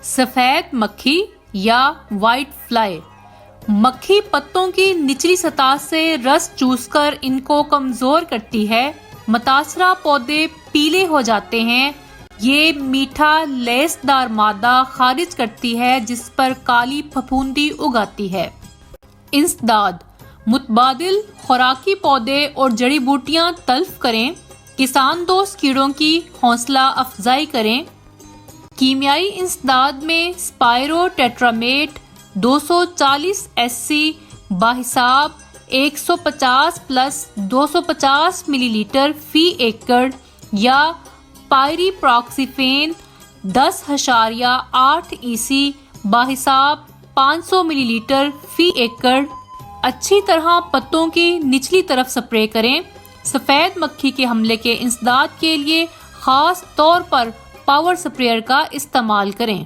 सफ़ेद मक्खी या व्हाइट फ्लाई। मक्खी पत्तों की निचली सतह से रस चूसकर इनको कमजोर करती है। मुतासरा पौधे पीले हो जाते हैं। ये मीठा लेसदार मादा खारिज करती है जिस पर काली फफूंदी उगाती है। इंसदाद मुतबादिल खुराकी पौधे और जड़ी बूटियां तल्फ करें। किसान दोस्त कीड़ों की हौसला अफजाई करें। कीमियाई इंसदाद में स्पायरो टेट्रामेट 240 SC बाहिसाब 150 प्लस 250 मिलीलीटर फी एकड़ या पायरीप्रॉक्सीफेन 10.8 EC बाहिसाब 500 मिलीलीटर फी एकड़ अच्छी तरह पत्तों की निचली तरफ स्प्रे करें। सफ़ेद मक्खी के हमले के इंसदाद के लिए खास तौर पर पावर स्प्रेयर का इस्तेमाल करें।